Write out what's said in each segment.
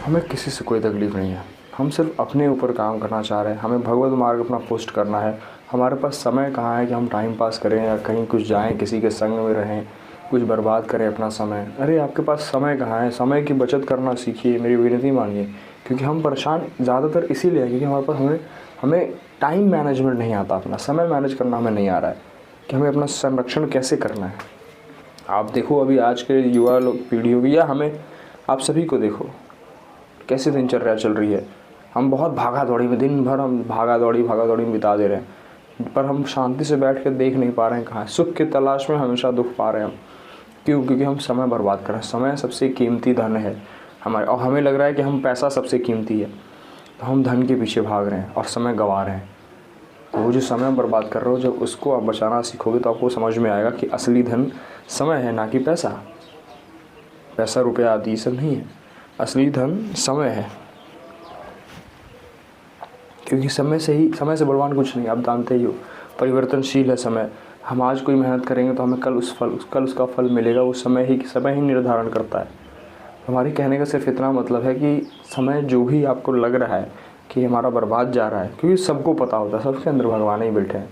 हमें किसी से कोई तकलीफ़ नहीं है, हम सिर्फ अपने ऊपर काम करना चाह रहे हैं। हमें भगवत मार्ग अपना पोस्ट करना है। हमारे पास समय कहाँ है कि हम टाइम पास करें या कहीं कुछ जाएं, किसी के संग में रहें, कुछ बर्बाद करें अपना समय। अरे आपके पास समय कहाँ है? समय की बचत करना सीखिए, मेरी विनती मानिए। क्योंकि हम परेशान ज़्यादातर इसीलिए हैं क्योंकि हमारे पास हमें टाइम मैनेजमेंट नहीं आता, अपना समय मैनेज करना हमें नहीं आ रहा है कि हमें अपना संरक्षण कैसे करना है। आप देखो अभी आज के युवा लोग पीढ़ी होगी या हमें, आप सभी को देखो कैसे दिनचर्या चल रही है। हम बहुत भागा दौड़ी में, दिन भर हम भागा दौड़ी में बिता दे रहे हैं, पर हम शांति से बैठ कर देख नहीं पा रहे हैं कहाँ है। सुख की तलाश में हमेशा दुख पा रहे हैं हम। क्यों? क्योंकि हम समय बर्बाद कर रहे हैं। समय सबसे कीमती धन है हमारे, और हमें लग रहा है कि हम पैसा सबसे कीमती है, तो हम धन के पीछे भाग रहे हैं और समय गंवा रहे हैं। तो वो जो समय बर्बाद कर रहे हो, जब उसको आप बचाना सीखोगे तो आपको समझ में आएगा कि असली धन समय है, ना कि पैसा। पैसा रुपया आदि ये सब नहीं है, असली धन समय है। क्योंकि समय से बलवान कुछ नहीं, आप जानते ही हो। परिवर्तनशील है समय। हम आज कोई मेहनत करेंगे तो हमें कल उसका फल मिलेगा। वो समय ही निर्धारण करता है। हमारी कहने का सिर्फ इतना मतलब है कि समय जो भी आपको लग रहा है कि हमारा बर्बाद जा रहा है, क्योंकि सबको पता होता है, सबके अंदर भगवान ही बैठे हैं।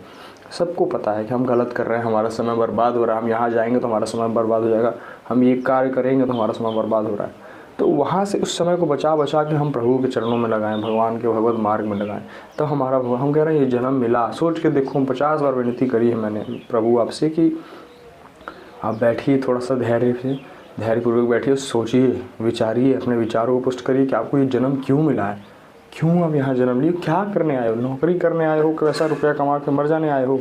सबको पता है कि हम गलत कर रहे हैं, हमारा समय बर्बाद हो रहा है। हम यहाँ जाएंगे तो हमारा समय बर्बाद हो जाएगा, हम ये कार्य करेंगे तो हमारा समय बर्बाद हो रहा है। तो वहाँ से उस समय को बचा के हम प्रभु के चरणों में लगाएं, भगवान के भगवत मार्ग में लगाएं। तो हम कह रहे हैं ये जन्म मिला। सोच के देखो, 50 बार विनती करी है मैंने प्रभु आपसे कि आप बैठिए, थोड़ा सा धैर्यपूर्वक बैठिए, सोचिए, विचारिए, अपने विचारों को पुष्ट करिए कि आपको ये जन्म क्यों मिला है, क्यों आप यहाँ जन्म लिए, क्या करने आए हो? नौकरी करने आए हो कि वैसा रुपया कमा के मर जाने आए हो?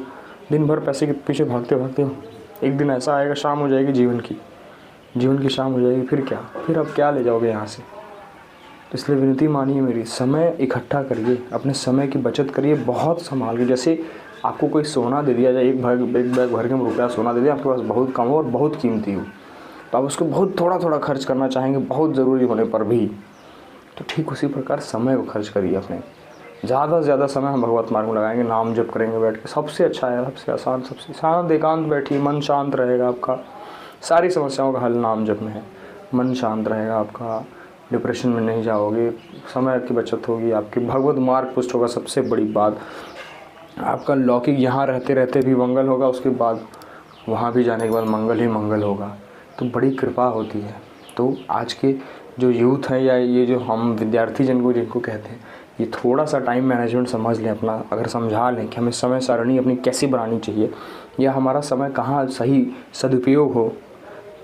दिन भर पैसे के पीछे भागते भागते एक दिन ऐसा आएगा, शाम हो जाएगी जीवन की शाम हो जाएगी, फिर क्या? फिर आप क्या ले जाओगे यहाँ से? तो इसलिए विनती मानिए मेरी, समय इकट्ठा करिए, अपने समय की बचत करिए, बहुत संभाल के। जैसे आपको कोई सोना दे दिया जाए, एक बैग भर के रुपया सोना दे दिया, आपके पास बहुत कम हो और बहुत कीमती हो, तो आप उसको बहुत थोड़ा खर्च करना चाहेंगे, बहुत ज़रूरी होने पर भी। तो ठीक उसी प्रकार समय को खर्च करिए अपने। ज़्यादा से ज़्यादा समय हम भगवत मार्ग में लगाएंगे, नाम जप करेंगे बैठ के। सबसे अच्छा है, सबसे आसान, सबसे शांत एकांत बैठिए, मन शांत रहेगा आपका। सारी समस्याओं का हल नाम जप में है। मन शांत रहेगा आपका, डिप्रेशन में नहीं जाओगे, समय की बचत होगी, आपकी भगवत मार्ग पुष्ट होगा। सबसे बड़ी बात, आपका लौकिक यहाँ रहते रहते भी मंगल होगा, उसके बाद वहाँ भी जाने के बाद मंगल ही मंगल होगा। तो बड़ी कृपा होती है। तो आज के जो यूथ हैं या ये जो हम विद्यार्थी जिनको कहते हैं, ये थोड़ा सा टाइम मैनेजमेंट समझ लें अपना। अगर समझा लें कि हमें समय सारणी अपनी कैसी बनानी चाहिए या हमारा समय कहाँ सही सदुपयोग हो,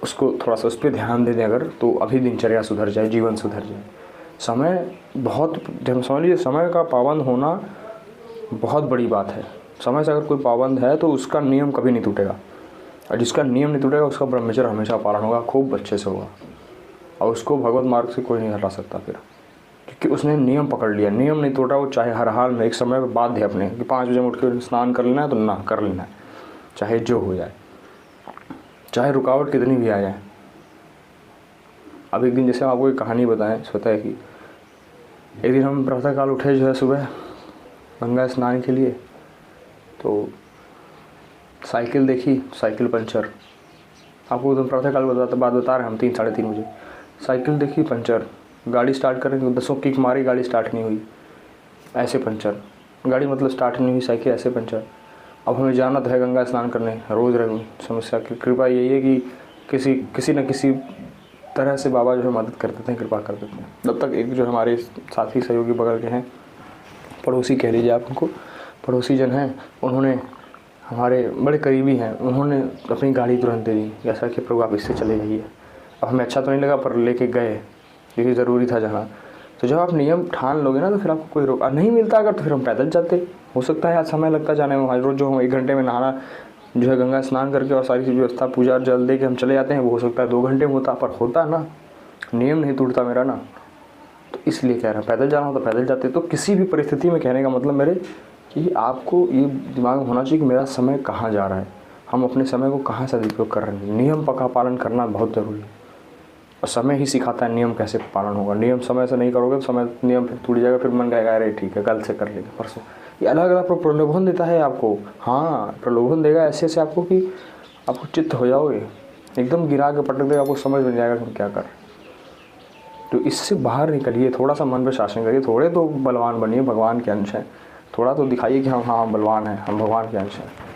उसको थोड़ा सा उस पर ध्यान दे दें अगर, तो अभी दिनचर्या सुधर जाए, जीवन सुधर जाए। समय बहुत, जब समझ लीजिए समय का पाबंद होना बहुत बड़ी बात है। समय से अगर कोई पाबंद है तो उसका नियम कभी नहीं टूटेगा, और जिसका नियम नहीं टूटेगा उसका ब्रह्मचर्य हमेशा पालन होगा, खूब अच्छे से होगा, और उसको भगवत मार्ग से कोई नहीं हटा सकता फिर, क्योंकि उसने नियम पकड़ लिया। नियम नहीं टूटा, वो चाहे हर हाल में एक समय पर बाध्य है अपने कि 5 बजे उठ के स्नान कर लेना है तो ना कर लेना है, चाहे जो हो जाए, चाहे रुकावट कितनी भी आ जाए। अब एक दिन जैसे आपको एक कहानी बताएं, सोता है कि एक दिन हम प्रातःकाल उठे जो है सुबह गंगा स्नान के लिए, तो साइकिल देखी, साइकिल पंचर। आपको तो प्रातःकाल बात बता रहे हैं हम, 3 साढ़े 3 बजे साइकिल देखी पंचर। गाड़ी स्टार्ट करें तो 10 किक मारी, गाड़ी स्टार्ट नहीं हुई, ऐसे पंचर। गाड़ी मतलब स्टार्ट नहीं हुई, साइकिल ऐसे पंचर। अब हमें जाना तो है गंगा स्नान करने, रोज़ समस्या की कृपा यही है कि किसी न किसी तरह से बाबा जो है मदद कर देते हैं, कृपा कर देते हैं। तब तक एक जो हमारे साथी सहयोगी बगल के हैं, पड़ोसी कह लीजिए आप उनको, पड़ोसी जन हैं, उन्होंने हमारे बड़े करीबी हैं, उन्होंने अपनी गाड़ी तुरंत दे दी, ऐसा कि प्रभु आप इससे चले जाइए। अब हमें अच्छा तो नहीं लगा पर लेके गए क्योंकि ज़रूरी था जाना। तो जब आप नियम ठान लोगे ना तो फिर आपको कोई रोक नहीं मिलता अगर, तो फिर हम पैदल जाते। हो सकता है आज समय लगता जाने में, रोज़ जो हम 1 घंटे में नहाना जो है गंगा स्नान करके और सारी व्यवस्था पूजा जल दे के हम चले जाते हैं, वो हो सकता है 2 घंटे में होता, पर होता ना, नियम नहीं टूटता मेरा ना। तो इसलिए कह रहा हूँ पैदल जाना हो तो पैदल जाते। तो किसी भी परिस्थिति में कहने का मतलब मेरे कि आपको ये दिमाग में होना चाहिए कि मेरा समय कहाँ जा रहा है, हम अपने समय को कहाँ सदुपयोग कर रहे हैं। नियम का पालन करना बहुत ज़रूरी है, और समय ही सिखाता है नियम कैसे पालन होगा। नियम समय से नहीं करोगे तो समय नियम फिर टूट जाएगा, फिर मन कहेगा अरे ठीक है कल से कर लेंगे, परसों। ये अलग अलग प्रलोभन देता है आपको। हाँ, प्रलोभन देगा ऐसे ऐसे आपको कि आपको चित्त हो जाओगे, एकदम गिरा के पटक देगा, आपको समझ में जाएगा कि हम क्या कर रहे हैं। तो इससे बाहर निकलिए, थोड़ा सा मन पे शासन करिए, थोड़े तो बलवान बनिए, भगवान के अंश हैं, थोड़ा तो दिखाइए कि हम हाँ बलवान हैं, हम भगवान के अंश हैं।